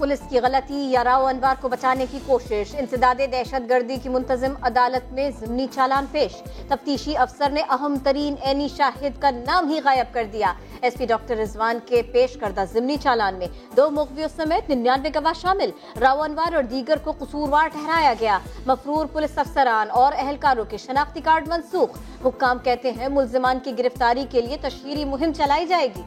Police की गलती या राव अनवर को बचाने की कोशिश। इंसदादे दहशतगर्दी की मुंतजिम अदालत में ज़िम्नी चालान पेश। तफ्तीशी अफसर ने अहम तरीन ऐनी शाहिद का नाम ही गायब कर दिया। SP डॉक्टर रिजवान के पेश करदा ज़िम्नी चालान में 2 मुखबियों समेत 99 गवाह शामिल। राव अनवर और दीगर को कसूरवार ठहराया गया। मफरूर पुलिस अफसरान और अहलकारों के शनाख्ती कार्ड मनसूख। हुक्काम कहते हैं मुल्जिमान की गिरफ्तारी के लिए तशहीरी मुहिम चलाई जाएगी।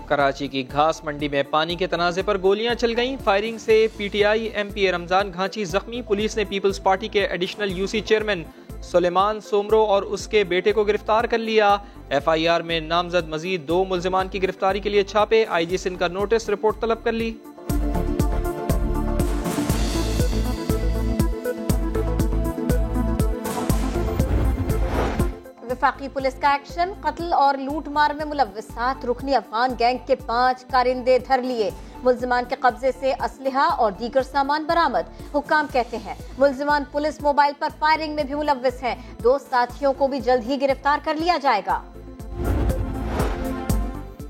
कराची की घास मंडी में पानी के तनाज़े पर गोलियां चल गईं। फायरिंग से PTI MP रमजान घांची जख्मी। पुलिस ने पीपल्स पार्टी के additional UC chairman Suleman Soomro और उसके बेटे को गिरफ्तार कर लिया। FIR में नामजद मजीद 2 मुल्जिमान की गिरफ्तारी के लिए छापे। IG सिंध का नोटिस रिपोर्ट तलब कर ली। वफाकी पुलिस का एक्शन। कत्ल और लूट मार में मुलव्वस 7 रुकनी अफगान गैंग के 5 कारिंदे धर लिए। मुल्जिमान के कब्जे से असलहा और दीगर सामान बरामद। हुक्काम कहते हैं मुल्जिमान पुलिस मोबाइल पर फायरिंग में भी मुलव्वस हैं। 2 साथियों को भी जल्द ही गिरफ्तार कर लिया जाएगा।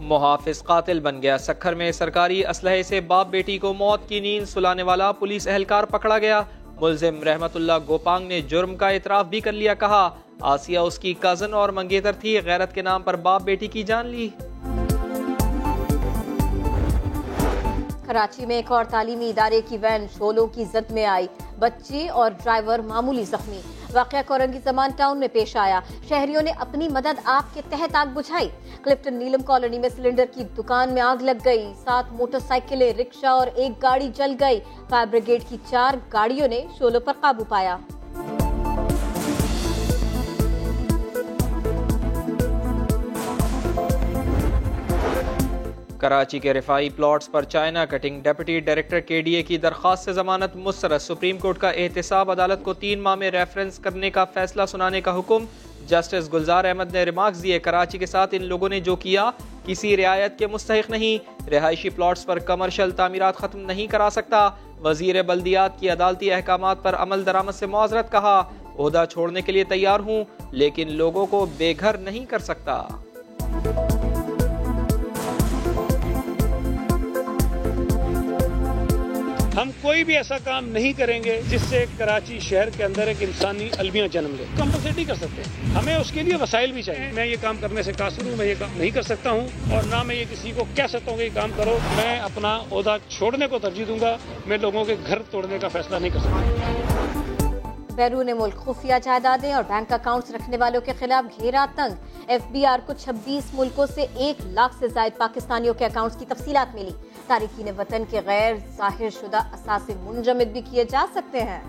मुहाफिज कातिल बन गया। सक्खर में सरकारी असलहे से बाप बेटी को मौत की नींद सुलाने वाला पुलिस एहलकार पकड़ा गया। मुल्जिम रहमतुल्लाह गोपांग ने जुर्म का इतराफ भी कर लिया। कहा आसिया उसकी कजन और मंगेतर थी। गैरत के नाम पर बाप बेटी की जान ली। कराची में एक और तालीमी इदारे की वैन शोलों की जद में आई। बच्ची और ड्राइवर मामूली जख्मी। वाकया कोरंगी जमान टाउन में पेश आया। शहरियों ने अपनी मदद आग के तहत आग बुझाई। क्लिफ्टन नीलम कॉलोनी में सिलेंडर की दुकान में आग लग गई। 7 मोटरसाइकिलें, रिक्शा और एक गाड़ी जल गई। फायर ब्रिगेड की 4 गाड़ियों ने शोलों पर काबू पाया। कराची के रिफाई प्लॉट्स पर China cutting. Deputy director KDA की दरख्वास्त से जमानत मुस्तरद। सुप्रीम कोर्ट का एहतसाब। अदालत को 3 माह में रेफरेंस करने का फैसला सुनाने का हुक्म। जस्टिस गुलजार अहमद ने रिमार्क्स दिए कराची के साथ इन लोगों ने जो किया किसी रियायत के मुस्तहिक नहीं। रिहायशी प्लॉट्स पर कमर्शियल तामीरात खत्म नहीं करा सकता। वजीर बल्दियात की अदालती अहकामात पर अमल दरामद से मुआजरत। कहा ओहदा छोड़ने के लिए तैयार हूँ लेकिन लोगों को बेघर नहीं कर सकता। हम कोई भी ऐसा काम नहीं करेंगे जिससे कराची शहर के अंदर एक इंसानी अलमिया जन्म ले। कंपलसेट नहीं कर सकते, हमें उसके लिए वसाइल भी चाहिए। मैं ये काम करने से कासुर हूँ, मैं ये काम नहीं कर सकता हूँ और ना मैं ये किसी को कह सकता हूँ कि ये काम करो। मैं अपना ओहदा छोड़ने को तरजीह दूंगा। मैं लोगों के घर तोड़ने का फैसला नहीं कर सकता। बैरून मुल्क खुफिया जायदादें और बैंक अकाउंट्स रखने वालों के खिलाफ घेरा तंग। FBR को 26 मुल्कों से 1 लाख से ज्यादा पाकिस्तानियों के अकाउंट्स की तफसीलात मिली। तारिकीन वतन के गैर जाहिर शुदा असासे मुंजमद भी किए जा सकते हैं।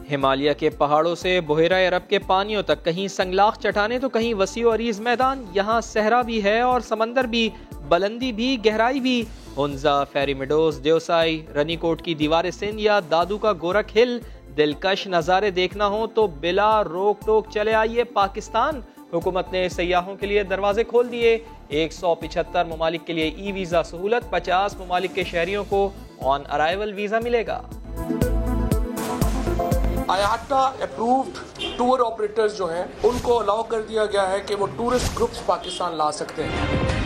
हिमालय के पहाड़ों से बहेरा अरब के पानियों तक कहीं संगलाख चट्टानें तो कहीं वसी और अरीज मैदान। यहाँ सहरा भी है और समंदर भी, बुलंदी भी, गहराई भी। हुंजा, फेरी मेडोज, देवसाई, रनीकोट की दीवार सिंध या दादू का गोरख हिल। दिलकश नज़ारे देखना हो तो बिला रोक टोक चले आइए पाकिस्तान। हुकूमत ने सयाहों के लिए दरवाजे खोल दिए। 175 ममालिक के लिए ई-वीज़ा सहूलत। 50 ममालिक के शहरियों को ऑन अराइवल वीज़ा मिलेगा। IATA अप्रूव्ड टूर ऑपरेटर्स जो हैं उनको अलाउ कर दिया गया है कि वो टूरिस्ट ग्रुप्स पाकिस्तान ला सकते हैं।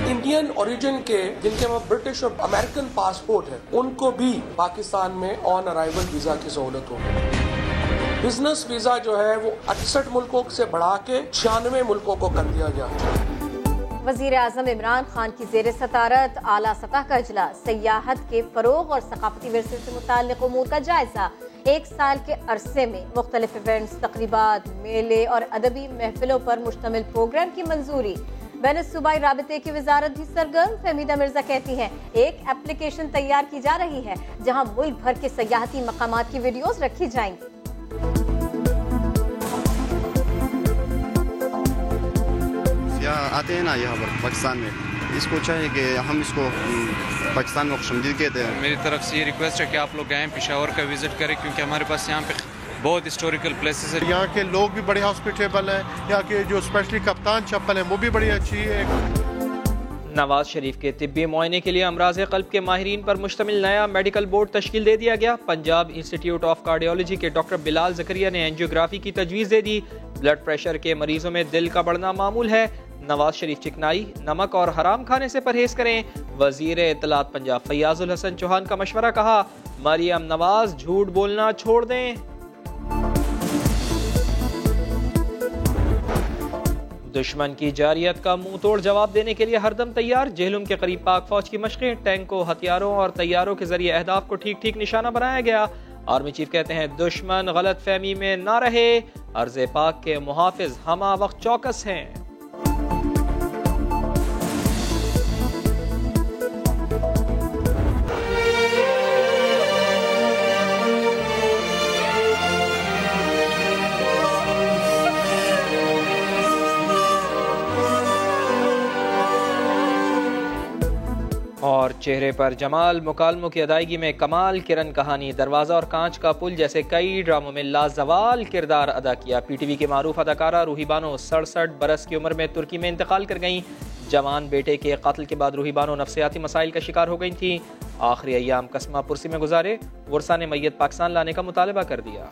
इंडियन ओरिजिन के जिनके पास ब्रिटिश और अमेरिकन पासपोर्ट है उनको भी पाकिस्तान में ऑन अराइवल वीजा की सहूलत होगी। बिजनेस वीजा जो है वो 68 मुल्कों से बढ़ा के 96 मुल्कों को कर दिया गया है। वजीर आजम इमरान खान की जेर सतारत आला सतह का इजलास। सयाहत के फरोग और सकाफती विरसे से मुताल्लिक उमूर का जायजा। 1 साल के अरसे में मुख्तलिफ इवेंट्स, तकरीबात, मेले और अदबी महफिलों पर मुश्तमिल प्रोग्राम की मंजूरी। बैन सूबाई राबिते की वजारत भी सरगर्म। फहमीदा मिर्जा कहती हैं एक एप्लीकेशन तैयार की जा रही है जहां मुल्क भर के सयाहती मकामात की वीडियोस रखी जाएंगी। आते हैं ना यहाँ पर पाकिस्तान में, इसको चाहिए कि हम इसको पाकिस्तान में खुशमदीद कहते हैं। मेरी तरफ से ये रिक्वेस्ट है कि आप लोग आएँ, पेशावर का विजिट करें क्योंकि हमारे पास यहाँ पे बहुत हिस्टोरिकल प्लेसेस है। यहाँ के लोग भी बड़े हॉस्पिटेबल हैं। यहाँ के जो स्पेशली कप्तान चप्पल है वो भी बड़ी अच्छी है। नवाज शरीफ के तिब्बी मुआयने के लिए अमराज क़ल्ब के माहिरीन पर मुश्तमिल नया मेडिकल बोर्ड तश्कील दे दिया गया। पंजाब इंस्टीट्यूट ऑफ कार्डियोलॉजी के डॉक्टर बिलाल ज़करिया ने एंजियोग्राफी की तजवीज़ दे दी। ब्लड प्रेशर के मरीजों में दिल का बढ़ना मामूल है। नवाज शरीफ चिकनाई, नमक और हराम खाने से परहेज करें। वजीर इत्तलात पंजाब फैयाजुल हसन चौहान का मशवरा, कहा मरियम नवाज झूठ बोलना छोड़ दें। दुश्मन की जारियत का मुंह तोड़ जवाब देने के लिए हरदम तैयार। जेहलुम के करीब पाक फौज की मशक़ें, टैंकों, हथियारों और तैयारों के जरिए अहदाफ को ठीक ठीक निशाना बनाया गया। आर्मी चीफ कहते हैं दुश्मन गलत फहमी में ना रहे। अर्ज़े पाक के मुहाफिज हमा वक्त चौकस हैं। और चेहरे पर जमाल, मुकालमों की अदायगी में कमाल। किरण कहानी, दरवाज़ा और कांच का पुल जैसे कई ड्रामों में लाजवाल किरदार अदा किया। पीटीवी की मारूफ अदाकारा रूही बानो 67 बरस की उम्र में तुर्की में इंतकाल कर गईं। जवान बेटे के कत्ल के बाद रूही बानो नफ्सियाती मसाइल का शिकार हो गई थी। आखिरी अय्याम कस्मा पुरसी में गुजारे। वर्षा ने मैयत पाकिस्तान लाने का मुतालबा कर दिया।